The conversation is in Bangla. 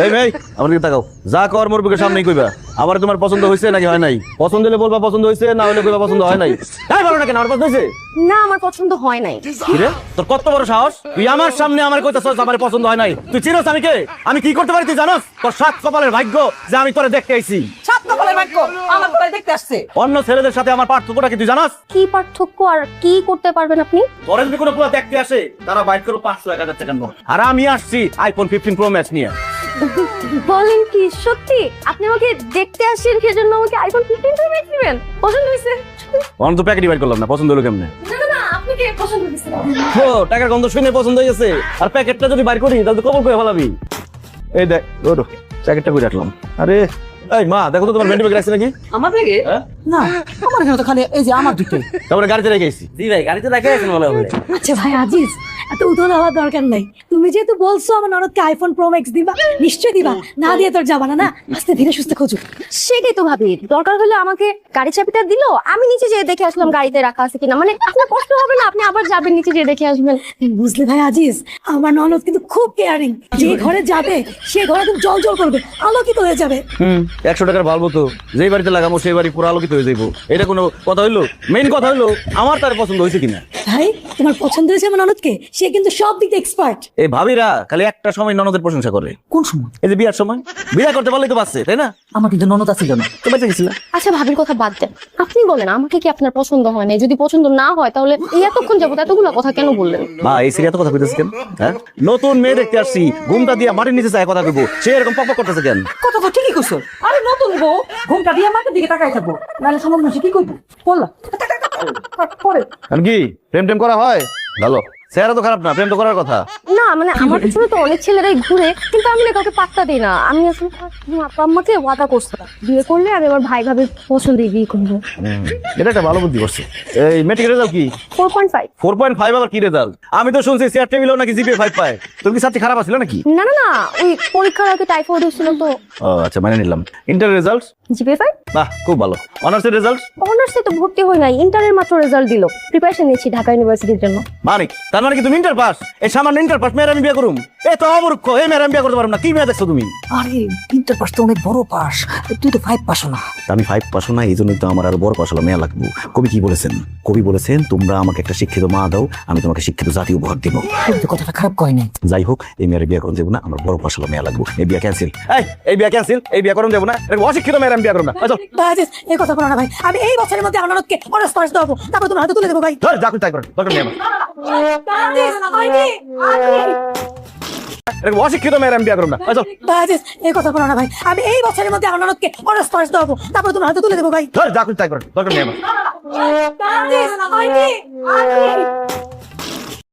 এই ভাই আমার দিকে তাকাও, যা কর মোর বুকের সামনেই কইবা। আবার তোমার পছন্দ হয়েছে নাকি হয় নাই? পছন্দ হলে বলবা পছন্দ হয়েছে, না হলে কইবা পছন্দ হয় নাই। তাই বলো না কেন আমার পছন্দ হয়েছে? না আমার পছন্দ হয় নাই। কি রে তোর কত বড় সাহস, তুই আমার সামনে আমার কইতাছস আমার পছন্দ হয় নাই? তুই চিনোস আমি কে? আমি কি করতে পারি তুই জানোস? তোর সাত কপালের ভাগ্য যে আমি তোরে দেখতে আইছি। সাত কপালের ভাগ্য আমার তোরে দেখতে আসছে। অন্য ছেলেদের সাথে আমার পার্থক্যটা কি তুই জানোস? কি পার্থক্য আর কি করতে পারবেন আপনি? তোরে যদি কোনো পুরো দেখতে আসে তারা বাইট করো 500-1000 টাকা নোট, আর আমি আসছি আইফোন 15 প্রো ম্যাক্স নিয়ে। বলেন কি সত্যি? আপনি আমাকে দেখতে আসেন সেজন্য আমাকে আইফোন 15 প্রো ম্যাক্স দিবেন? পছন্দ হইছে? অন তো প্যাকেটই বাইট করলাম না, পছন্দ হলো কেমনে? না না না আপনাকে পছন্দ হইছে। ও টাকার গন্ধ শুনে পছন্দ হয়ে গেছে, আর প্যাকেটটা যদি বাইর করি তাহলে তো কবল করে ফেলাবি। এই দেখ ওরো প্যাকেটটা কই রাখলাম। আরে এই মা দেখো তো তোমার ভেন্ডি ব্যাগ আছে নাকি? আমার ব্যাগে হ্যাঁ? না, আমার এখানে তো খালি এই যে আমার দুটোই। তারপরে গাড়িতে রেখে এসেছি। জি ভাই গাড়িতে রেখে এসেছেন বলে বলে। আচ্ছা ভাই আজিজ, এত উতল হওয়ার দরকার নাই। তুমি যেহেতু বলছো আমার ননদকে আইফোন প্রো ম্যাক্স দিবা, নিশ্চয় দিবা। না দিয়ে তোর যাবা না। না আস্তে ধীরে সুস্থে খোঁজো। সেটাই তো ভাবি, দরকার হলে আমাকে গাড়ি চাবিটা দিলো, আমি নিচে যেয়ে দেখে আসলাম গাড়িতে রাখা আছে কিনা। মানে আপনার কষ্ট হবে না, আপনি আবার যাবেন নিচে যেয়ে দেখে আসবেন। বুঝলে ভাই আজিজ, আমার ননদ কিন্তু খুব কেয়ারিং। যে ঘরে যাবে সে ঘরে একদম জল জল করবে, আলোকিত হয়ে যাবে। 100 টাকার ভালবো তো যেই বাড়িতে লাগাবো সেই বাড়ি পুরো আলোকিত হয়ে যাইবো। এটা কোনো কথা হইলো? মেইন কথা হইলো আমার তার পছন্দ হয়েছে কিনা। ভাই তোমার পছন্দ হয়েছে আমার ননদকে? সে কিন্তু সব দিক এক্সপার্ট। এই ভাবিরা খালি একটা সময় ননদের প্রশংসা করে। কোন সময়? এই যে বিয়ার সময়, বিয়া করতে পারলেই তো বাঁচছে, তাই না? আমার কিন্তু ননদ আছিল না। তো বেঁচে গেছিল। আচ্ছা ভাবির কথা বাদ দেন, আপনি বলেন আমাকে কি আপনার পছন্দ হয় নাই? যদি পছন্দ না হয় তাহলে এই এতক্ষণ যাবো এতগুলো কথা কেন বললেন? মা এই সিরিয়া তো কথা কইতেছে কেন? হ্যাঁ নতুন মেয়ে দেখতে আসছি, ঘুমটা দিয়া মাটির নিচে চায় কথা কইবো, সে এরকম পকপক করতেছে কেন? কথা তো ঠিকই কইছো। আরে নতুন বউ ঘুমটা দিয়ে আমাকে দিকে তাকাই থাকবো, নাহলে সময় মাসে কি কইবো বললা পরে। কারণ কি প্রেম টেম করা হয়? ভালো চেহারা তো খারাপ না, প্রেম তো করার কথা। না মানে আমার পিছনে তো অনেক ছেলেরাই ঘুরে, কিন্তু আমি না কাউকে পাত্তা দিই না। আমি আসলে আপা আম্মাকে ওয়াদা করছিলাম বিয়ে করলে আমি আমার ভাই ভাবির পছন্দেই বিয়ে করবো। এটা একটা ভালো বুদ্ধি করছে। এই মেট্রিক রেজাল্ট কি? 4.5। 4.5 আবার কি রেজাল্ট? আমি তো শুনছি সিআর টেবিলও নাকি জিপিএ 5 পায়। তোর কি ছাত্রী খারাপ ছিল নাকি? না না না ওই পরীক্ষার আগে টাইফয়েড হয়েছিল তো। ও আচ্ছা মানে নিলাম। Inter result? জিপিএ 5। বাহ খুব ভালো। অনার্সের রেজাল্ট? অনার্সে তো ভর্তি হই নাই, ইন্টারের মাত্র রেজাল্ট দিল। প্রিপারেশন নিচ্ছি ঢাকা ইউনিভার্সিটির জন্য। মানিক তার মানে কি তুমি ইন্টার পাস? এই সামান্য ইন্টার পাস মেয়ের আমি বিয়ে করুম? এ তো অমূর্খ, এই মেয়ের আমি বিয়ে করতে পারবো না। কি মেয়ে দেখছো তুমি? আরে ইন্টার পাস তো অনেক বড় পাস, তুই তো 5 পাসও না। আমি 5 পাসও না, এই জন্যই তো আমার আরো বড় পাস হলো মেয়ে লাগবো। কবি কি বলেছেন? কবি বলেছেন তোমরা আমাকে একটা শিক্ষিত মা দাও, আমি তোমাকে শিক্ষিত জাতি উপহার দিব। তুই তো কথাটা খারাপ কয় নাই। যাই হোক এই মেয়ের বিয়ে করতে যাবো না, আমার বড় পাস হলো মেয়ে লাগবো। এই বিয়ে ক্যান্সেল। এই বিয়ে ক্যান্সেল, এই বিয়ে করতে যাবো না। অশিক্ষিত মেয়ের আমি বিয়ে করবো না। আচ্ছা ভাই আজিজ এই কথা বলো না ভাই। আমি এই বছরের মধ্যে আমার ননদকে অনার্স পাস দেবো, তারপর তোমার হাতে তুলে দেবো ভাই। ধর যা খুশি তাই কর, দরকার নেই আমার। অশিক্ষিত মেয়ের আমি বিয়ে করবো না। আচ্ছা ভাই আজিজ এই কথা বলো না ভাই। আমি এই বছরের মধ্যে আমার ননদকে অনার্স পাস দেবো, তারপর তোমার হাতে তুলে দেবো ভাই। ধর যা খুশি তাই কর, দরকার নেই আমার।